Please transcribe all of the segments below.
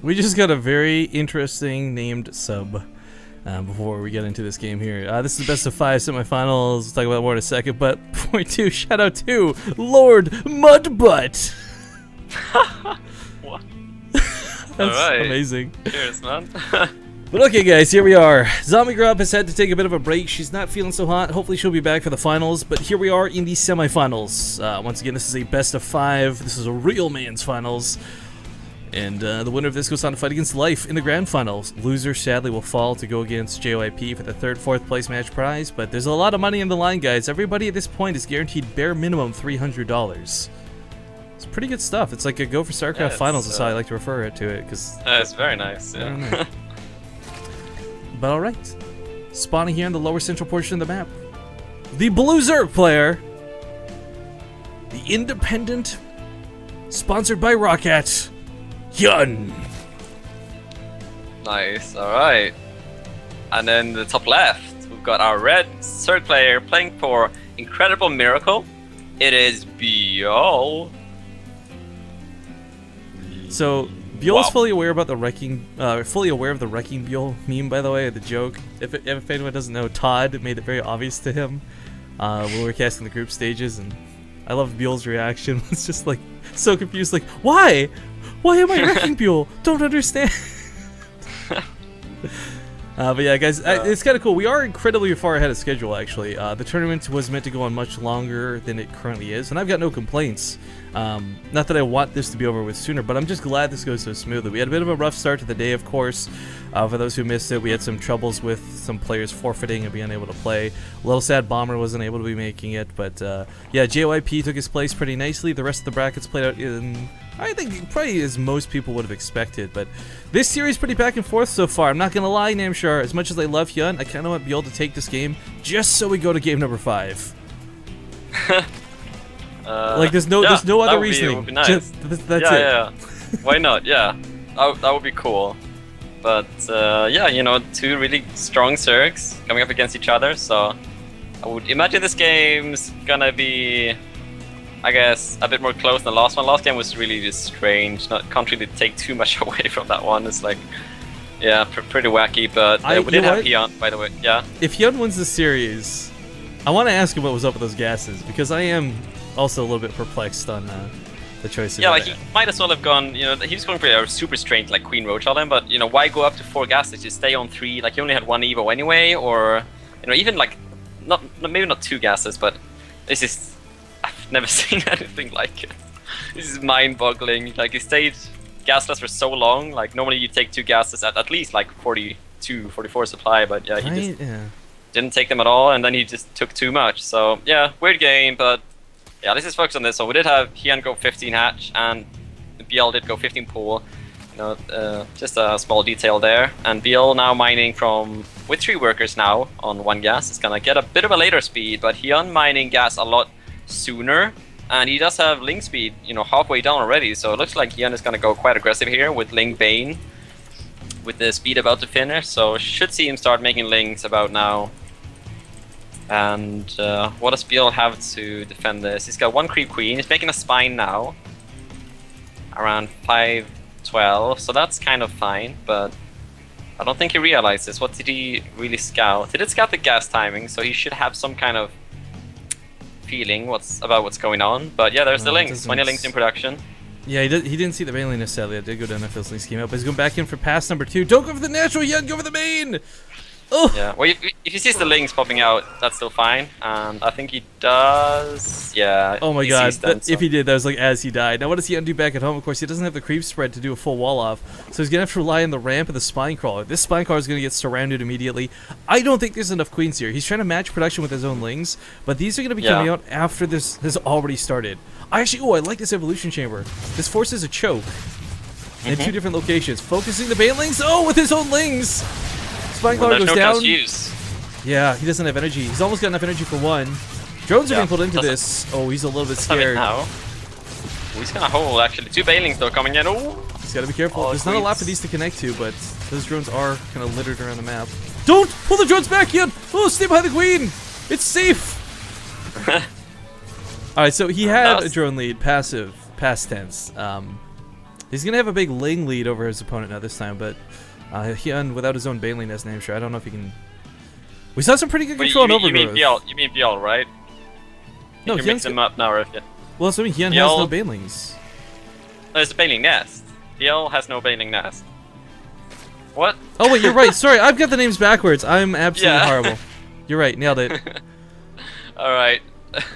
We just got a very interesting named sub before we get into this game here. This is the best of 5 semifinals. We'll talk about more in a second, but point 2, shout out to Lord Mudbutt. What? That's amazing. Cheers, man. But okay, guys, here we are. Zombie Grub has had to take a bit of a break. She's not feeling so hot. Hopefully she'll be back for the finals, but here we are in the semifinals. Once again, this is a best of 5. This is a real man's finals. And the winner of this goes on to fight against Life in the grand finals. Loser, sadly, will fall to go against JYP for the 3rd, 4th place match prize, but there's a lot of money in the line, guys. Everybody at this point is guaranteed bare minimum $300. It's pretty good stuff. It's like a go for Starcraft finals, is how I like to refer it to it. It's very nice, yeah. But alright. Spawning here in the lower central portion of the map. The Blue Zerg player. The independent. Sponsored by Roccat. Hyun. Nice, alright. And then the top left, we've got our red Zerg player playing for Incredible Miracle. It is Byul. So Byul is fully aware about the wrecking, fully aware of the wrecking Byul meme, by the way, the joke. If anyone doesn't know, Todd made it very obvious to him when we were casting the group stages, and I love Byul's reaction. It's just like so confused, like, why? Why am I wrecking Byul? Don't understand. But yeah, guys, it's kind of cool. We are incredibly far ahead of schedule, actually. The tournament was meant to go on much longer than it currently is, and I've got no complaints. Not that I want this to be over with sooner, but I'm just glad this goes so smoothly. We had a bit of a rough start to the day, of course. For those who missed it, we had some troubles with some players forfeiting and being unable to play. A little sad Bomber wasn't able to be making it, but yeah, JYP took his place pretty nicely. The rest of the brackets played out in, I think, probably as most people would have expected. But this series pretty back and forth so far. I'm not gonna lie, Namshar, as much as I love Hyun, I kind of want Byul to take this game just so we go to game number 5. Like there's no other reasoning. Would be nice. That's it. Yeah. Why not? Yeah, that would be cool. But yeah, you know, 2 really strong Zergs coming up against each other. So I would imagine this game's gonna be, I guess, a bit more close than the last one. Last game was really just strange. Can't really take too much away from that one. It's like, yeah, pretty wacky. But we did have Hyun, by the way. Yeah. If Hyun wins the series, I want to ask him what was up with those gases, because I am also a little bit perplexed on the choice. Yeah, like he might as well have gone. You know, he was going for a super strange like Queen Roach on him. But you know, why go up to 4 gases? Just stay on 3. Like he only had 1 Evo anyway, or you know, even like maybe not 2 gases, but this is. I've never seen anything like it. This is mind-boggling. Like he stayed gasless for so long. Like normally you take 2 gases at least like 42, 44 supply, but yeah, he just didn't take them at all, and then he just took too much. So yeah, weird game, but yeah, let's just focus on this one. We did have Hyun go 15 hatch, and Byul did go 15 pool. You know, just a small detail there. And Byul now mining with 3 workers now on 1 gas. It's gonna get a bit of a later speed, but Hyun mining gas a lot sooner, and he does have Ling speed, you know, halfway down already, so it looks like Hyun is gonna go quite aggressive here with Ling Bane with the speed about to finish, so should see him start making Lings about now. And what does Byul have to defend this? He's got 1 creep queen, he's making a spine now around 512, so that's kind of fine, but I don't think he realizes. What did he really scout? He did scout the gas timing, so he should have some kind of feeling about what's going on, but yeah, there's the links. 20 links in production. Yeah, he didn't see the main lane necessarily. I did go down if those links came out, but he's going back in for pass number 2. Don't go for the natural yet, go for the main! Oh. Yeah, well, if he sees the links popping out, that's still fine, and I think he does, yeah. Oh my god, if he did, that was like as he died. Now what does he undo back at home? Of course, he doesn't have the creep spread to do a full wall off, so he's going to have to rely on the ramp of the spine crawler. This spine crawler is going to get surrounded immediately. I don't think there's enough queens here. He's trying to match production with his own lings, but these are going to be coming out after this has already started. I like this evolution chamber. This forces a choke in 2 different locations, focusing the banelings. Oh, with his own lings! Spine crawler goes down. Yeah, he doesn't have energy. He's almost got enough energy for 1. Drones are being pulled into this. Oh, he's a little bit scared. Now. He's gonna hold actually. 2 banelings though coming in. Oh, he's gotta be careful. There's not a lot for these to connect to, but those drones are kind of littered around the map. Don't pull the drones back yet! Oh, stay behind the queen! It's safe! Alright, so he had a drone lead, passive, past tense. He's gonna have a big Ling lead over his opponent now this time, but Hyun without his own Baneling as name, sure. I don't know if he can. We saw some pretty good control and overgrowth. You mean Byul, right? No, you can mix them up now, if you... Well, so I mean, Hyun has no Banelings. No, there's a Baneling nest. Byul has no Baneling nest. What? Oh wait, you're right. Sorry, I've got the names backwards. I'm absolutely horrible. You're right. Nailed it. All right.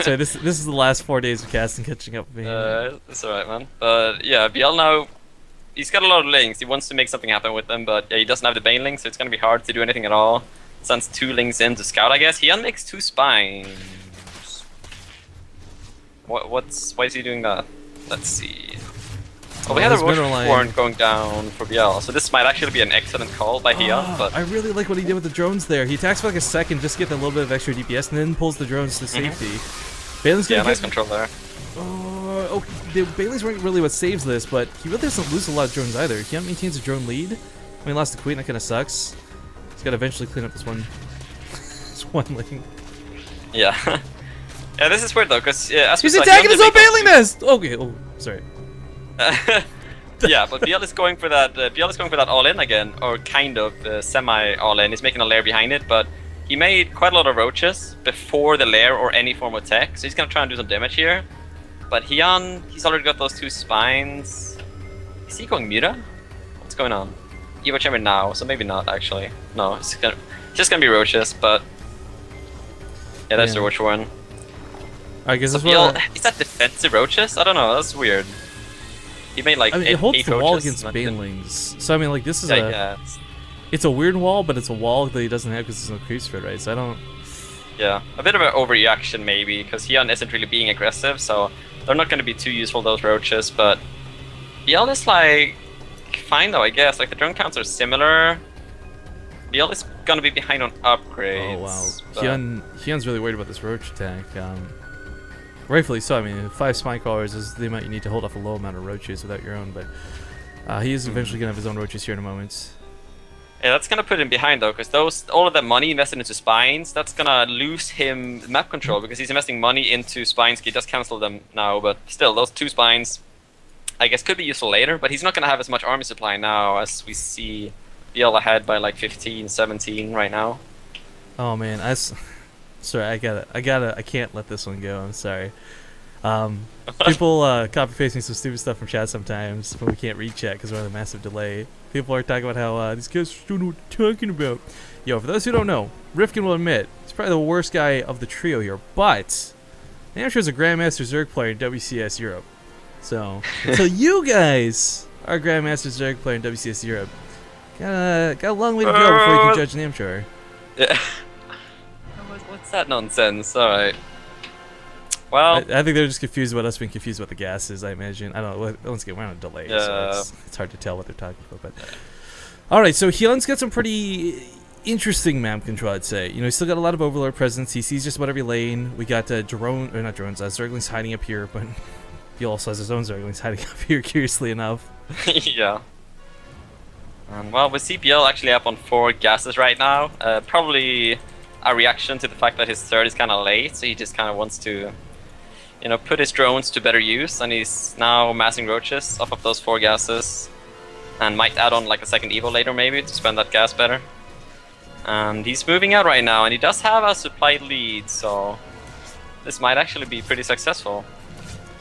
So this is the last 4 days of casting catching up with me. That's alright, man. But yeah, Byul now, he's got a lot of links. He wants to make something happen with them, but yeah, he doesn't have the Bane link, so it's gonna be hard to do anything at all. Sends 2 links in to scout, I guess. He unmakes 2 spines. Why is he doing that? Let's see. Oh, we had a Roach Warren going down for Byul, so this might actually be an excellent call by Hyun. But I really like what he did with the drones there. He attacks for like a second, just to get a little bit of extra DPS, and then pulls the drones to safety. Bailey's gonna nice control there. The Bailey's weren't really what saves this, but he really doesn't lose a lot of drones either. Hyun maintains a drone lead. I mean, lost the queen, that kind of sucks. He's got to eventually clean up this one. This one lane. Yeah. Yeah, this is weird though, because as he's attacking his own Bailey nest. Okay. Oh, sorry. Yeah, but Byul is going for that. Byul is going for that all-in again, or kind of semi all-in. He's making a lair behind it, but he made quite a lot of roaches before the lair or any form of tech, so he's gonna try and do some damage here. But Hyun, he's already got those 2 spines. Is he going Mira? What's going on? Evo Chamber now, so maybe not actually. No, it's just gonna be roaches, but yeah, that's the Roach one. I guess so Byul, is that defensive roaches? I don't know. That's weird. He made like it holds the wall against Banelings. So I mean, like this is it's a weird wall, but it's a wall that he doesn't have because there's no creep spread, right? So I don't. Yeah, a bit of an overreaction maybe, because Hyun isn't really being aggressive, so they're not going to be too useful, those roaches. But Byul is like fine though, I guess. Like the drone counts are similar. Byul is going to be behind on upgrades. Oh wow, Hyun's really worried about this roach attack. Rightfully so. I mean, 5 spine crawlers is the amount you need to hold off a low amount of roaches without your own, but he is eventually going to have his own roaches here in a moment. Yeah, that's going to put him behind though, because all of that money invested into spines, that's going to lose him map control, because he's investing money into spines. He does cancel them now, but still, those 2 spines, I guess, could be useful later, but he's not going to have as much army supply now, as we see Byul ahead by like 15, 17 right now. Oh man, sorry, I can't let this one go. I'm sorry. People copy pasting some stupid stuff from chat sometimes when we can't read chat because we're on a massive delay. People are talking about how these guys don't know what they're talking about. Yo, for those who don't know, Rifkin will admit he's probably the worst guy of the trio here, but NMrUUG is a Grandmaster Zerg player in WCS Europe. So until you guys are Grandmaster Zerg player in WCS Europe, got a long way to go before you can judge NMrUUG. Yeah. What's that nonsense? Alright. Well, I think they're just confused about us being confused about the gases, I imagine. I don't know. Once again, we're on a delay, so it's hard to tell what they're talking about. But alright, so Hyun's got some pretty interesting map control, I'd say. You know, he's still got a lot of Overlord presence. He sees just about every lane. We got Zerglings hiding up here, but he also has his own Zerglings hiding up here, curiously enough. Yeah. Well, with CPL actually up on 4 gases right now, probably a reaction to the fact that his third is kind of late, so he just kind of wants to, you know, put his drones to better use, and he's now massing roaches off of those 4 gases, and might add on like a second evo later maybe to spend that gas better. And he's moving out right now, and he does have a supply lead, so this might actually be pretty successful.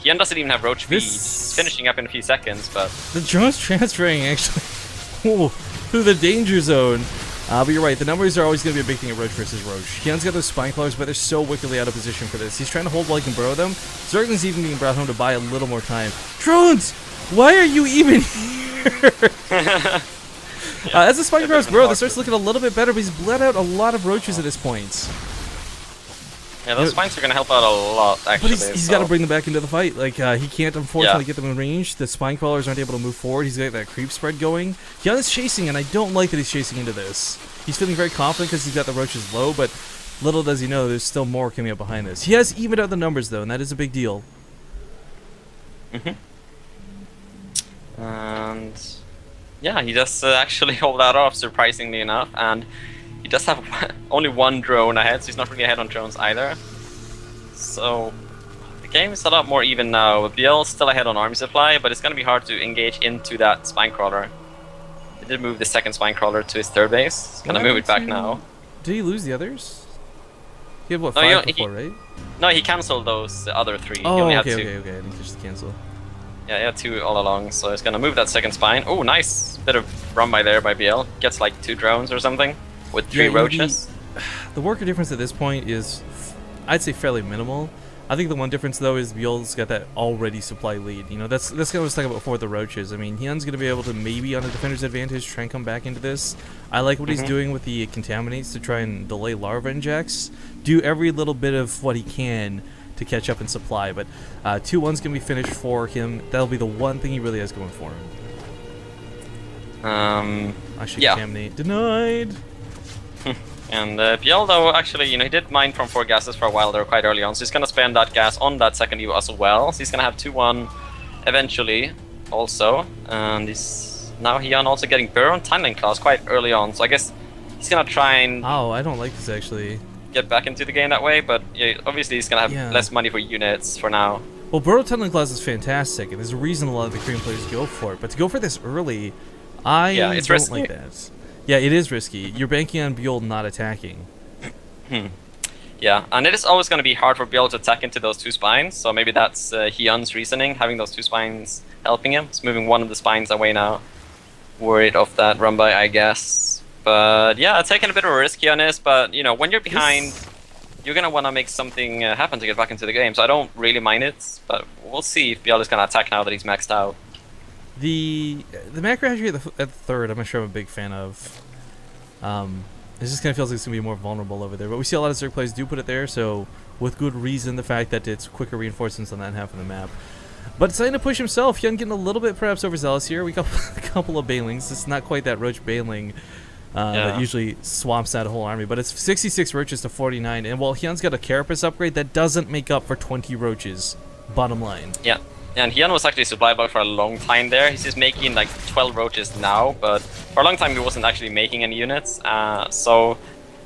Hyun doesn't even have roach feed. He's finishing up in a few seconds, but the drone's transferring actually through the danger zone. But you're right, the numbers are always going to be a big thing at Roach versus Roach. Hyun's got those spine claws, but they're so wickedly out of position for this. He's trying to hold while he can burrow them. Zergling's even being brought home to buy a little more time. Drones! Why are you even here? As the spine claws grow, this starts looking a little bit better, but he's bled out a lot of roaches at this point. Yeah, those spines are going to help out a lot, actually. But he's got to bring them back into the fight. Like, he can't, unfortunately, get them in range. The spine crawlers aren't able to move forward. He's got that creep spread going. Hyun is chasing, and I don't like that he's chasing into this. He's feeling very confident because he's got the roaches low, but little does he know there's still more coming up behind this. He has evened out the numbers, though, and that is a big deal. And yeah, he does actually hold that off, surprisingly enough, and he does have only 1 drone ahead, so he's not really ahead on drones either. So the game is a lot more even now. Byul still ahead on army supply, but it's going to be hard to engage into that spine crawler. He did move the second spine crawler to his third base. He's going to move it back now. Did he lose the others? He had what, No, 5 before, right? No, he cancelled those other 3. Oh, he only okay, had 2. okay. I didn't catch the cancel. Yeah, he had 2 all along, so he's going to move that second spine. Oh, nice bit of run by there by Byul. Gets like 2 drones or something with 3 roaches. The worker difference at this point is, I'd say, fairly minimal. I think the one difference though is Byul's got that already supply lead. You know, that's what I was talking about before with the roaches. I mean, Hyun's gonna be able to maybe on a defender's advantage try and come back into this. I like what he's doing with the contaminates to try and delay larva injects. Do every little bit of what he can to catch up in supply. But 2-1's gonna be finished for him. That'll be the one thing he really has going for him. I should contaminate. Denied. And Byul, though, actually, you know, he did mine from 4 gases for a while there quite early on, so he's going to spend that gas on that second Evo as well. So he's going to have 2-1 eventually also. And he's now Hyun also getting Burrow and Tunneling Claws quite early on, so I guess he's going to try and... Oh, I don't like this actually. ...get back into the game that way, but yeah, obviously he's going to have less money for units for now. Well, Burrow Tunneling Claws is fantastic, and there's a reason a lot of the Korean players go for it, but to go for this early, I don't like that. Yeah, it is risky. You're banking on Byul not attacking. Yeah, and it is always going to be hard for Byul to attack into those 2 spines, so maybe that's Hyun's reasoning, having those 2 spines helping him. He's moving one of the spines away now. Worried of that run by, I guess. But yeah, taking a bit of a risk, Hyun is, but you know, when you're behind, you're going to want to make something happen to get back into the game, so I don't really mind it, but we'll see if Byul is going to attack now that he's maxed out. The macro hatchery at the third, I'm not sure I'm a big fan of. It just kind of feels like it's going to be more vulnerable over there. But we see a lot of Zerg players do put it there, so with good reason, the fact that it's quicker reinforcements on that half of the map. But deciding to push himself, Hyun getting a little bit perhaps overzealous here. We got a couple of bailings. It's not quite that roach bailing that usually swamps out a whole army, but it's 66 roaches to 49. And while Hyun's got a Carapace upgrade, that doesn't make up for 20 roaches, bottom line. Yeah. And Hyun was actually supply blocked for a long time there. He's just making like 12 roaches now, but for a long time he wasn't actually making any units. So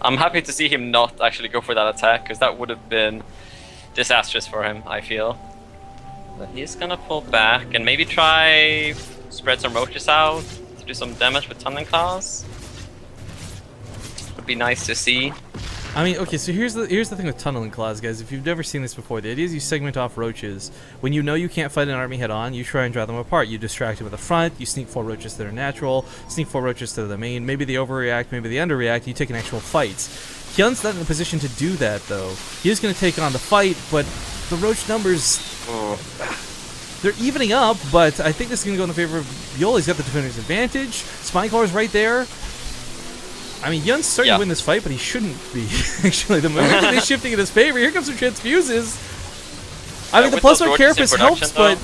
I'm happy to see him not actually go for that attack, because that would have been disastrous for him, I feel. But he's gonna pull back and maybe try spread some roaches out to do some damage with Tunneling Claws. Would be nice to see. I mean, okay, so here's the thing with Tunneling Claws, guys. If you've never seen this before, the idea is you segment off roaches. When you know you can't fight an army head-on, you try and drive them apart. You distract them at the front, you sneak 4 roaches that are natural, sneak 4 roaches to the main, maybe they overreact, maybe they underreact, you take an actual fight. Hyun's not in a position to do that, though. He is going to take on the fight, but the roach numbers... They're evening up, but I think this is going to go in the favor of Byul. He's got the defender's advantage. Spine Crawler's right there. I mean, Hyun's starting to win this fight, but he shouldn't be. Actually, the momentum is shifting in his favor. Here comes some transfuses. I mean, the +1 Carapace helps, but...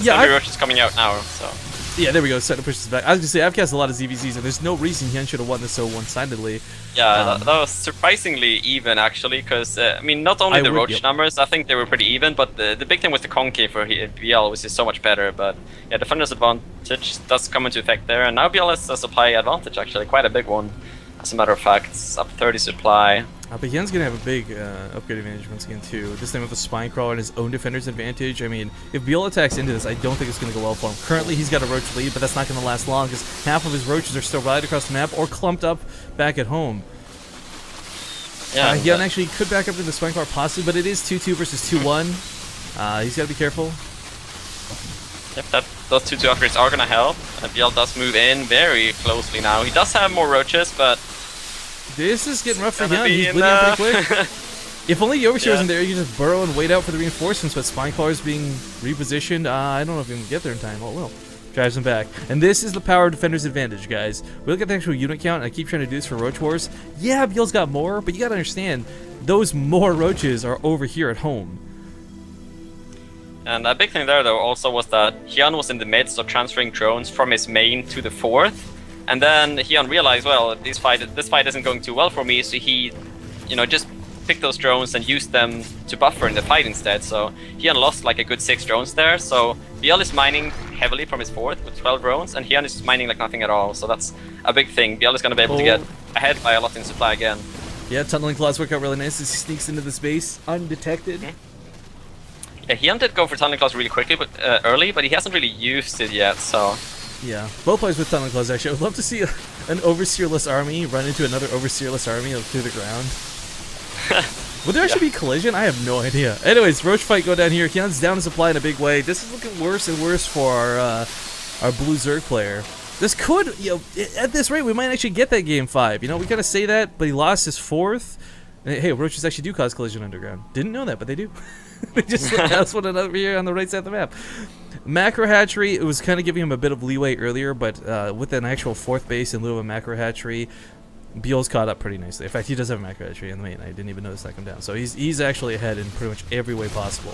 Yeah, roaches coming out now, so... Yeah, there we go. Starting to push this back. I was going to say, I've cast a lot of ZVZs, and there's no reason Hyun should have won this so one-sidedly. Yeah, that was surprisingly even, actually, because, I mean, not only the roach numbers, I think they were pretty even, but the big thing was the concave for Byul, which is so much better, but yeah, Defender's advantage does come into effect there, and now Byul has a supply advantage, actually, quite a big one, as a matter of fact. It's up 30 supply. But Hyun's going to have a big upgrade advantage once again, too. This time with the Spine Crawler and his own defender's advantage. I mean, if Byul attacks into this, I don't think it's going to go well for him. Currently, he's got a roach lead, but that's not going to last long, because half of his roaches are still right across the map or clumped up back at home. Yeah, Hyun actually could back up to the Spine Crawler possibly, but it is 2-2 versus 2-1. He's got to be careful. Yep, those 2-2 upgrades are going to help. Byul does move in very closely now. He does have more roaches, but... This is getting rough for Hyun. He's bleeding out pretty quick. If only the Overseer wasn't there, you can just burrow and wait out for the reinforcements, but Spine Crawler's being repositioned. I don't know if he can get there in time. Oh, well. Drives him back. And this is the power of Defender's advantage, guys. We look at the actual unit count, and I keep trying to do this for Roach Wars. Yeah, Byul's got more, but you gotta understand, those more roaches are over here at home. And a big thing there, though, also was that Hyun was in the midst of transferring drones from his main to the 4th. And then Hyun realized, well, this fight isn't going too well for me, so he, you know, just picked those drones and used them to buffer in the fight instead. So Hyun lost like a good 6 drones there. So Byul is mining heavily from his 4th with 12 drones, and Hyun is mining like nothing at all. So that's a big thing. Byul is going to be able to get ahead by a lot in supply again. Yeah, tunneling claws work out really nice as he sneaks into the space undetected. Yeah, Hyun did go for tunneling claws really quickly, but early, but he hasn't really used it yet. So yeah, both players with tunneling claws. Actually, I would love to see an overseerless army run into another overseerless army through the ground. Would there actually be collision? I have no idea. Anyways, Roach fight go down here. Hyun's down to supply in a big way. This is looking worse and worse for our blue Zerg player. This could, at this rate, we might actually get that game 5. You know, we kind of say that, but he lost his 4th. Hey, roaches actually do cause collision underground. Didn't know that, but they do. They just that's one another here on the right side of the map. Macro hatchery, it was kind of giving him a bit of leeway earlier, but with an actual 4th base in lieu of a macro hatchery, Byul's caught up pretty nicely. In fact, he does have a macro hatchery in the main. I didn't even notice that come down. So he's actually ahead in pretty much every way possible.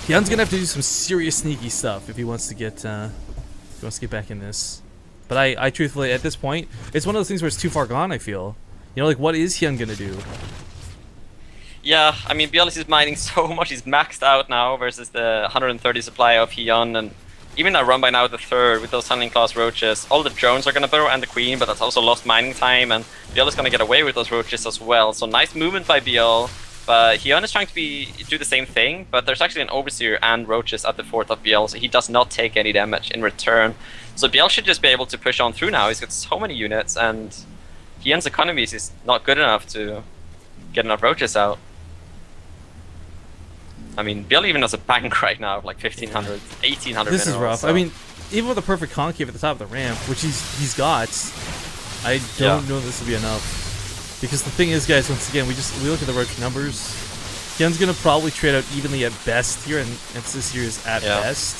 Hyun's gonna have to do some serious sneaky stuff if he wants to get back in this. But I truthfully, at this point, it's one of those things where it's too far gone, I feel. You know, like, what is Hyun gonna do? Yeah, I mean, Byul is mining so much. He's maxed out now versus the 130 supply of Hyun, and even a run by now the 3rd with those tunneling claws roaches. All the drones are gonna burrow and the queen, but that's also lost mining time, and Byul is gonna get away with those roaches as well. So nice movement by Byul. But Hyun is trying to do the same thing, but there's actually an Overseer and roaches at the 4th of Byul, so he does not take any damage in return. So Byul should just be able to push on through now. He's got so many units, and Hyun's economies is not good enough to get enough roaches out. I mean, Byul even has a bank right now of like 1,500, 1,800 This is rough. So. I mean, even with a perfect concave at the top of the ramp, which he's got, I don't know if this will be enough. Because the thing is, guys, once again, we look at the roach numbers. Hyun's gonna probably trade out evenly at best here, and emphasis here is at best.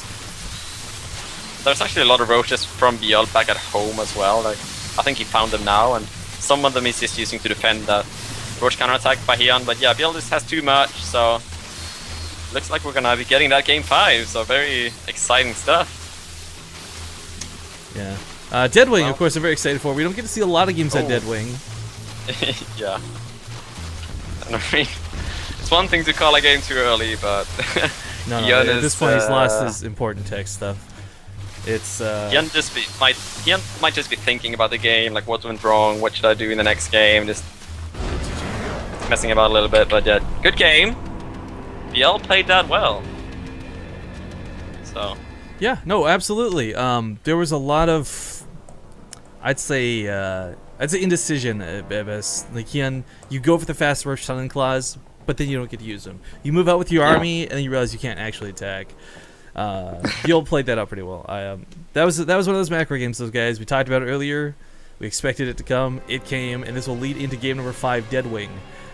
There's actually a lot of roaches from Byul back at home as well. Like, I think he found them now, and some of them he's just using to defend that roach counterattack by Hyun. But yeah, Byul just has too much, so looks like we're gonna be getting that game 5. So very exciting stuff. Yeah. Deadwing, of course, I'm very excited for. We don't get to see a lot of games at Deadwing. Yeah. And I mean, it's one thing to call a game too early, but no, at this point he's lost his important tech stuff. It's Hyun might just be thinking about the game, like what went wrong, what should I do in the next game, just messing about a little bit. But yeah, good game. Byul played that well. So. Yeah, no, absolutely. There was a lot of, I'd say indecision. Like Hyun, you go for the fast roach tunneling claws, but then you don't get to use them. You move out with your army, and then you realize you can't actually attack. Byul played that out pretty well. That was one of those macro games, those guys. We talked about it earlier. We expected it to come. It came, and this will lead into game number 5, Deadwing.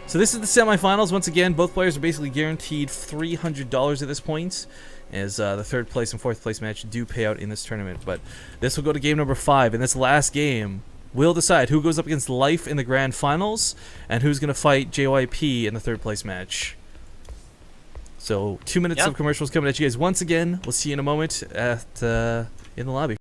So this is the semifinals. Once again, both players are basically guaranteed $300 at this point, as the 3rd place and 4th place match do pay out in this tournament. But this will go to game number 5, and this last game will decide who goes up against Life in the grand finals and who's going to fight JYP in the 3rd place match. So 2 minutes of commercials coming at you guys once again. We'll see you in a moment in the lobby.